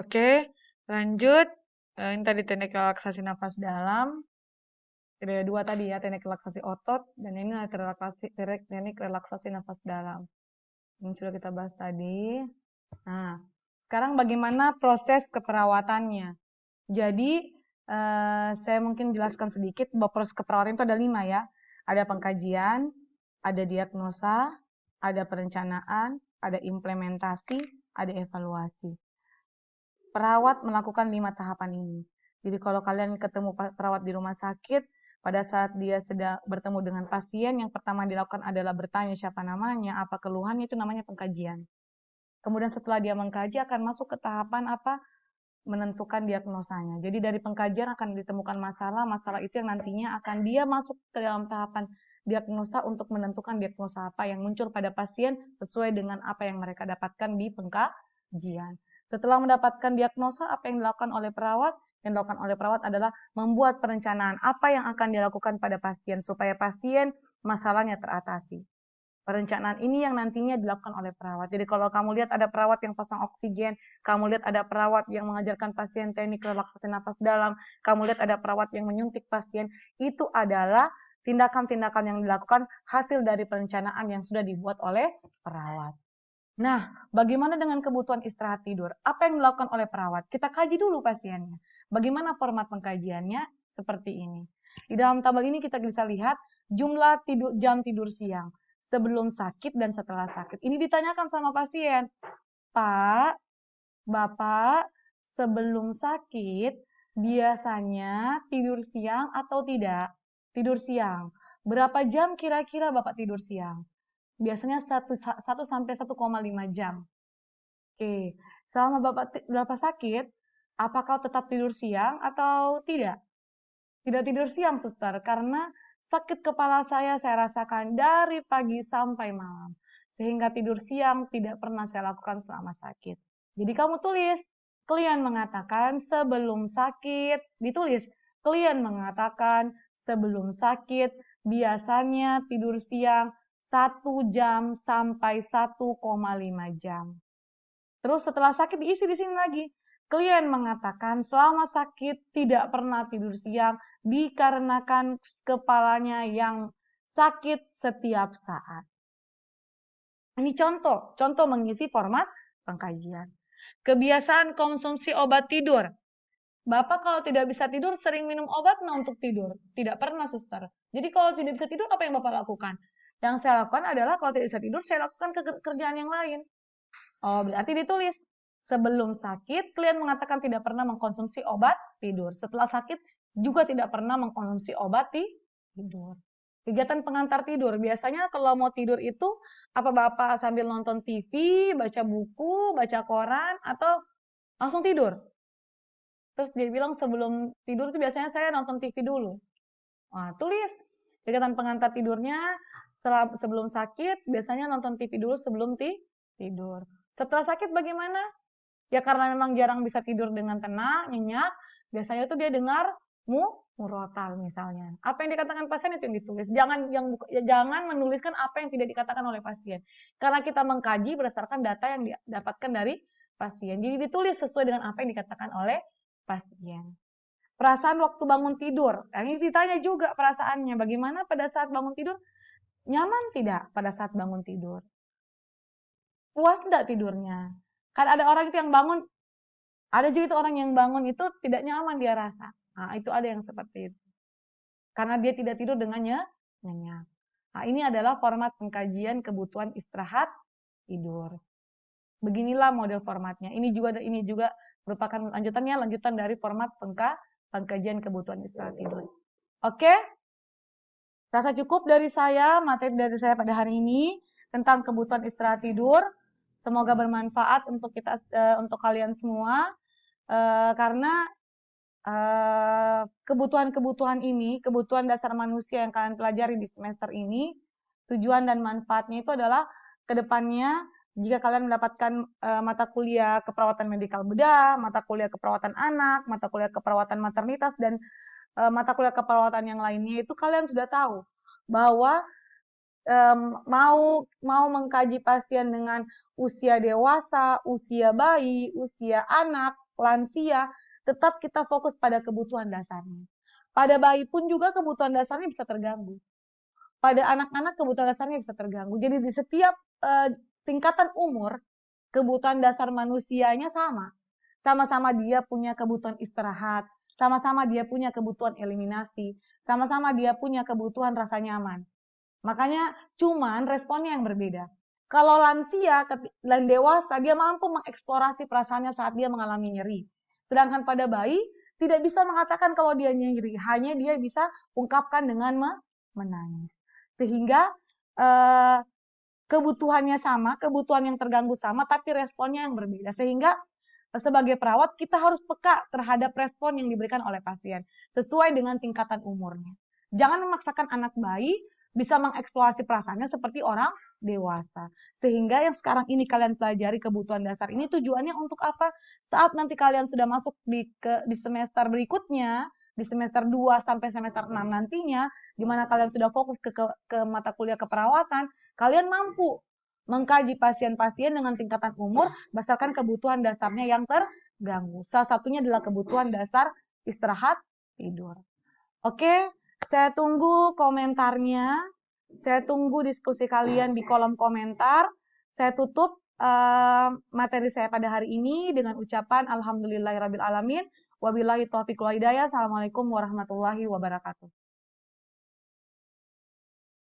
Oke, lanjut. Ini tadi teknik relaksasi nafas dalam. Ada dua tadi ya, teknik relaksasi otot, dan ini teknik relaksasi nafas dalam. Ini sudah kita bahas tadi. Nah, sekarang bagaimana proses keperawatannya? Jadi, saya mungkin jelaskan sedikit bahwa proses keperawatan itu ada 5 ya. Ada pengkajian, ada diagnosa, ada perencanaan, ada implementasi, ada evaluasi. Perawat melakukan 5 tahapan ini. Jadi kalau kalian ketemu perawat di rumah sakit, pada saat dia sedang bertemu dengan pasien, yang pertama dilakukan adalah bertanya siapa namanya, apa keluhannya, itu namanya pengkajian. Kemudian setelah dia mengkaji akan masuk ke tahapan apa? Menentukan diagnosanya. Jadi dari pengkajian akan ditemukan masalah itu yang nantinya akan dia masuk ke dalam tahapan diagnosa untuk menentukan diagnosa apa yang muncul pada pasien sesuai dengan apa yang mereka dapatkan di pengkajian. Setelah mendapatkan diagnosa, apa yang dilakukan oleh perawat? Yang dilakukan oleh perawat adalah membuat perencanaan apa yang akan dilakukan pada pasien supaya pasien masalahnya teratasi. Perencanaan ini yang nantinya dilakukan oleh perawat. Jadi kalau kamu lihat ada perawat yang pasang oksigen, kamu lihat ada perawat yang mengajarkan pasien teknik relaksasi nafas dalam, kamu lihat ada perawat yang menyuntik pasien, itu adalah tindakan-tindakan yang dilakukan hasil dari perencanaan yang sudah dibuat oleh perawat. Nah, bagaimana dengan kebutuhan istirahat tidur? Apa yang dilakukan oleh perawat? Kita kaji dulu pasiennya. Bagaimana format pengkajiannya? Seperti ini. Di dalam tabel ini kita bisa lihat jumlah jam tidur siang sebelum sakit dan setelah sakit. Ini ditanyakan sama pasien. Pak, Bapak, sebelum sakit biasanya tidur siang atau tidak? Tidur siang. Berapa jam kira-kira Bapak tidur siang? Biasanya 1 sampai 1,5 jam. Oke, selama Bapak sakit, apakah tetap tidur siang atau tidak? Tidak tidur siang, suster, karena sakit kepala saya rasakan dari pagi sampai malam. Sehingga tidur siang tidak pernah saya lakukan selama sakit. Jadi kamu tulis, klien mengatakan sebelum sakit, ditulis, klien mengatakan sebelum sakit biasanya tidur siang 1 jam sampai 1,5 jam. Terus setelah sakit diisi di sini lagi. Klien mengatakan selama sakit tidak pernah tidur siang dikarenakan kepalanya yang sakit setiap saat. Ini contoh mengisi format pengkajian. Kebiasaan konsumsi obat tidur. Bapak kalau tidak bisa tidur sering minum obat untuk tidur. Tidak pernah, suster. Jadi kalau tidak bisa tidur apa yang Bapak lakukan? Yang saya lakukan adalah kalau tidak bisa tidur saya lakukan kerjaan yang lain. Oh, berarti ditulis. Sebelum sakit, klien mengatakan tidak pernah mengkonsumsi obat tidur. Setelah sakit, juga tidak pernah mengkonsumsi obat tidur. Kegiatan pengantar tidur. Biasanya kalau mau tidur itu, apa Bapak sambil nonton TV, baca buku, baca koran, atau langsung tidur? Terus dia bilang sebelum tidur itu biasanya saya nonton TV dulu. Nah, tulis kegiatan pengantar tidurnya sebelum sakit, biasanya nonton TV dulu sebelum tidur. Setelah sakit bagaimana? Ya karena memang jarang bisa tidur dengan tenang, nyenyak, biasanya tuh dia dengar murotal misalnya. Apa yang dikatakan pasien itu yang ditulis. Jangan menuliskan apa yang tidak dikatakan oleh pasien. Karena kita mengkaji berdasarkan data yang didapatkan dari pasien. Jadi ditulis sesuai dengan apa yang dikatakan oleh pasien. Perasaan waktu bangun tidur. Ini ditanya juga perasaannya. Bagaimana pada saat bangun tidur? Nyaman tidak pada saat bangun tidur? Puas enggak tidurnya? Kan ada orang itu yang bangun, ada juga itu orang yang bangun itu tidak nyaman dia rasa. Nah, itu ada yang seperti itu. Karena dia tidak tidur dengan nyenyak. Nah, ini adalah format pengkajian kebutuhan istirahat tidur. Beginilah model formatnya. Ini juga merupakan lanjutan dari format pengkajian kebutuhan istirahat tidur. Oke? Rasa cukup dari saya, materi dari saya pada hari ini tentang kebutuhan istirahat tidur. Semoga bermanfaat untuk kalian semua karena kebutuhan-kebutuhan ini, kebutuhan dasar manusia yang kalian pelajari di semester ini, tujuan dan manfaatnya itu adalah kedepannya jika kalian mendapatkan mata kuliah keperawatan medikal bedah, mata kuliah keperawatan anak, mata kuliah keperawatan maternitas, dan mata kuliah keperawatan yang lainnya itu kalian sudah tahu bahwa mau mengkaji pasien dengan usia dewasa, usia bayi, usia anak, lansia, tetap kita fokus pada kebutuhan dasarnya. Pada bayi pun juga kebutuhan dasarnya bisa terganggu. Pada anak-anak kebutuhan dasarnya bisa terganggu. Jadi di setiap tingkatan umur, kebutuhan dasar manusianya sama. Sama-sama dia punya kebutuhan istirahat, sama-sama dia punya kebutuhan eliminasi, sama-sama dia punya kebutuhan rasa nyaman. Makanya cuman responnya yang berbeda. Kalau lansia dan dewasa, dia mampu mengeksplorasi perasaannya saat dia mengalami nyeri. Sedangkan pada bayi, tidak bisa mengatakan kalau dia nyeri, hanya dia bisa ungkapkan dengan menangis. Sehingga eh, kebutuhannya sama, kebutuhan yang terganggu sama, tapi responnya yang berbeda. Sehingga sebagai perawat kita harus peka terhadap respon yang diberikan oleh pasien sesuai dengan tingkatan umurnya. Jangan memaksakan anak bayi bisa mengeksplorasi perasaannya seperti orang dewasa. Sehingga yang sekarang ini kalian pelajari kebutuhan dasar ini tujuannya untuk apa? Saat nanti kalian sudah masuk di semester berikutnya, di semester 2 sampai semester 6 nantinya, di mana kalian sudah fokus ke mata kuliah keperawatan, kalian mampu mengkaji pasien-pasien dengan tingkatan umur berdasarkan kebutuhan dasarnya yang terganggu. Salah satunya adalah kebutuhan dasar istirahat, tidur. Oke, saya tunggu komentarnya. Saya tunggu diskusi kalian di kolom komentar. Saya tutup materi saya pada hari ini dengan ucapan alhamdulillahirabbil alamin. Wabillahi taufiq wal hidayah. Assalamualaikum warahmatullahi wabarakatuh.